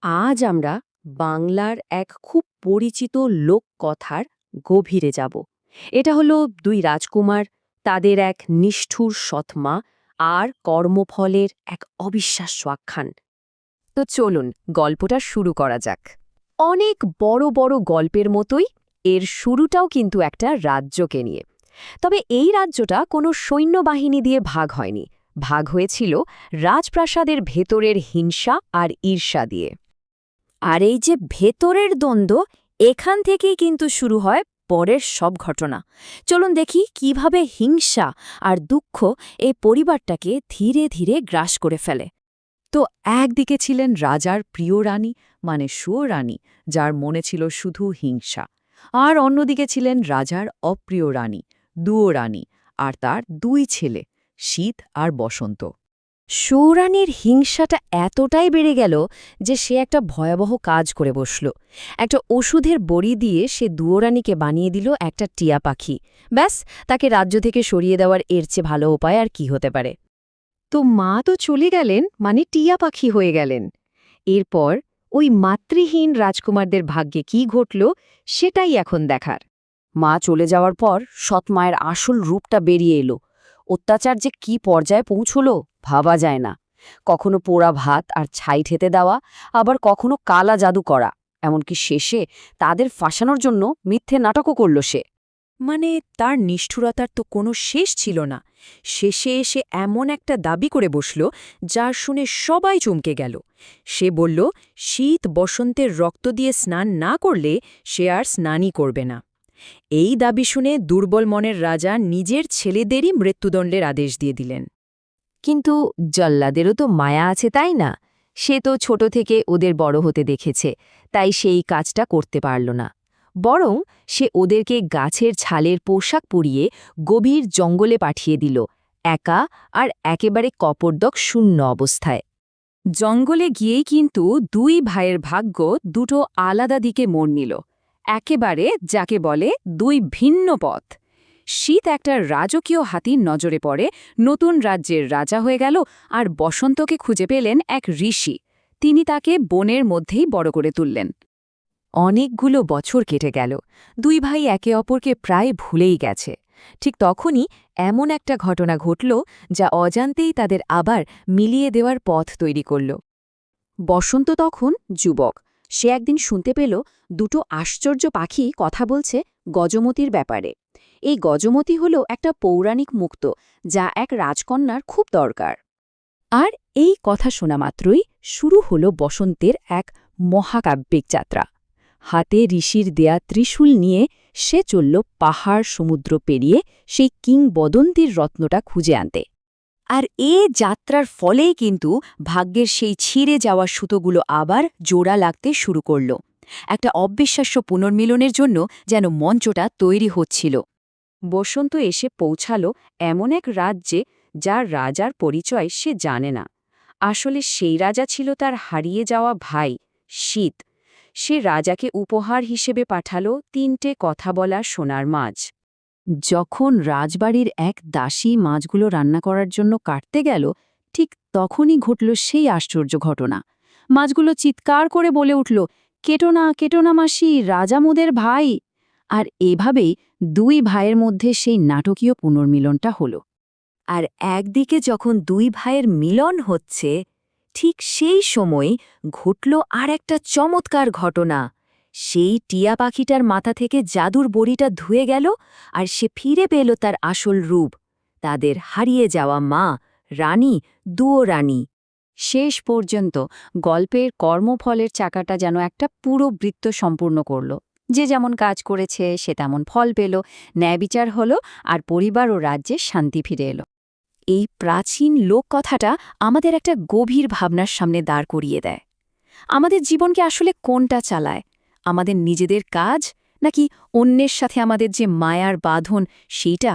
আজ আমরা বাংলার এক খুব পরিচিত লোককথার গভীরে যাব। এটা হলো দুই রাজকুমার, তাদের এক নিষ্ঠুর সৎমা আর কর্মফলের এক অবিশ্বাস্য আখ্যান। তো চলুন গল্পটা শুরু করা যাক। অনেক বড় বড় গল্পের মতোই এর শুরুটাও কিন্তু একটা রাজ্যকে নিয়ে। তবে এই রাজ্যটা কোনো সৈন্যবাহিনী দিয়ে ভাগ হয়নি, ভাগ হয়েছিল রাজপ্রাসাদের ভেতরের হিংসা আর ঈর্ষা দিয়ে। আর এই যে ভেতরের দ্বন্দ্ব, এখান থেকেই কিন্তু শুরু হয় পরের সব ঘটনা। চলুন দেখি কিভাবে হিংসা আর দুঃখ এই পরিবারটাকে ধীরে ধীরে গ্রাস করে ফেলে। তো একদিকে ছিলেন রাজার প্রিয় রানী, মানে সুয়োরানী, যার মনে ছিল শুধু হিংসা। আর অন্যদিকে ছিলেন রাজার অপ্রিয় রানী, দুয়োরানী, আর তার দুই ছেলে, শীত আর বসন্ত। সৌরানীর হিংসাটা এতটাই বেড়ে গেল যে সে একটা ভয়াবহ কাজ করে বসল। একটা ওষুধের বড়ি দিয়ে সে দুয়োরানীকে বানিয়ে দিল একটা টিয়া পাখি। ব্যাস, তাকে রাজ্য থেকে সরিয়ে দেওয়ার এর চেয়ে ভালো উপায় আর কি হতে পারে। তো মা তো চলে গেলেন, মানে টিয়া পাখি হয়ে গেলেন। এরপর ওই মাতৃহীন রাজকুমারদের ভাগ্যে কি ঘটল সেটাই এখন দেখার। মা চলে যাওয়ার পর সৎমায়ের আসল রূপটা বেরিয়ে এলো। অত্যাচার যে কি পর্যায়ে পৌঁছল ভাবা যায় না। কখনো পোড়া ভাত আর ছাই ঠেতে দেওয়া, আবার কখনো কালা জাদু করা, এমনকি শেষে তাদের ফাঁসানোর জন্য মিথ্যে নাটকও করল সে। মানে তার নিষ্ঠুরতার তো কোনো শেষ ছিল না। শেষে এসে এমন একটা দাবি করে বসল যার শুনে সবাই চমকে গেল। সে বলল শীত বসন্তের রক্ত দিয়ে স্নান না করলে সে আর স্নানই করবে না। এই দাবি শুনে দুর্বল মনের রাজা নিজের ছেলেদেরই মৃত্যুদণ্ডের আদেশ দিয়ে দিলেন। কিন্তু জল্লাদেরও তো মায়া আছে, তাই না? সে তো ছোট থেকে ওদের বড় হতে দেখেছে, তাই সেই কাজটা করতে পারল না। বরং সে ওদেরকে গাছের ছালের পোশাক পরিয়ে গভীর জঙ্গলে পাঠিয়ে দিল, একা আর একেবারে কপর্দক শূন্য অবস্থায়। জঙ্গলে গিয়েই কিন্তু দুই ভাইয়ের ভাগ্য দুটো আলাদা দিকে মোড় নিল, একেবারে যাকে বলে দুই ভিন্ন পথ। শীত একটা রাজকীয় হাতির নজরে পড়ে, নতুন রাজ্যের রাজা হয়ে গেল, আর বসন্তকে খুঁজে পেলেন এক ঋষি। তিনি তাকে বনের মধ্যেই বড় করে তুললেন। অনেকগুলো বছর কেটে গেল, দুই ভাই একে অপরকে প্রায় ভুলেই গেছে। ঠিক তখনই এমন একটা ঘটনা ঘটল যা অজান্তেই তাদের আবার মিলিয়ে দেওয়ার পথ তৈরি করল। বসন্ত তখন যুবক। সে একদিন শুনতে পেল দুটো আশ্চর্য পাখি কথা বলছে গজমতির ব্যাপারে। এই গজমতি হল একটা পৌরাণিক মুক্ত, যা এক রাজকন্যার খুব দরকার। আর এই কথা শোনা মাত্রই শুরু হল বসন্তের এক মহাকাব্যিক যাত্রা। হাতে ঋষির দেয়া ত্রিশূল নিয়ে সে চলল পাহাড় সমুদ্র পেরিয়ে সেই কিংবদন্তির রত্নটা খুঁজে আনতে। আর এ যাত্রার ফলেই কিন্তু ভাগ্যের সেই ছিঁড়ে যাওয়া সুতোগুলো আবার জোড়া লাগতে শুরু করল। একটা অবিশ্বাস্য পুনর্মিলনের জন্য যেন মঞ্চটা তৈরি হচ্ছিল। বসন্ত এসে পৌঁছাল এমন এক রাজ্যে যার রাজার পরিচয় সে জানে না। আসলে সেই রাজা ছিল তার হারিয়ে যাওয়া ভাই শীত। সে রাজাকে উপহার হিসেবে পাঠাল 3টে কথা বলা সোনার মাছ। যখন রাজবাড়ির এক দাসী মাছগুলো রান্না করার জন্য কাটতে গেল, ঠিক তখনই ঘটল সেই আশ্চর্য ঘটনা। মাছগুলো চিৎকার করে বলে উঠল, কেটো না মাসি, রাজা মোদের ভাই। আর এভাবেই দুই ভাইয়ের মধ্যে সেই নাটকীয় পুনর্মিলনটা হল। আর একদিকে যখন দুই ভাইয়ের মিলন হচ্ছে, ঠিক সেই সময় ঘটল আর একটা চমৎকার ঘটনা। সেই টিয়া পাখিটার মাথা থেকে জাদুর বড়িটা ধুয়ে গেল, আর সে ফিরে পেল তার আসল রূপ, তাদের হারিয়ে যাওয়া মা, রানী, দুয়োরানী। শেষ পর্যন্ত গল্পের কর্মফলের চাকাটা যেন একটা পুরো বৃত্ত সম্পূর্ণ করল। যে যেমন কাজ করেছে সে তেমন ফল পেল, ন্যায়বিচার হল, আর পরিবার ও রাজ্যে শান্তি ফিরে এলো। এই প্রাচীন লোককথাটা আমাদের একটা গভীর ভাবনার সামনে দাঁড় করিয়ে দেয়। আমাদের জীবনকে আসলে কোনটা চালায়? আমাদের নিজেদের কাজ, নাকি অন্যের সাথে আমাদের যে মায়ার বাঁধন সেইটা?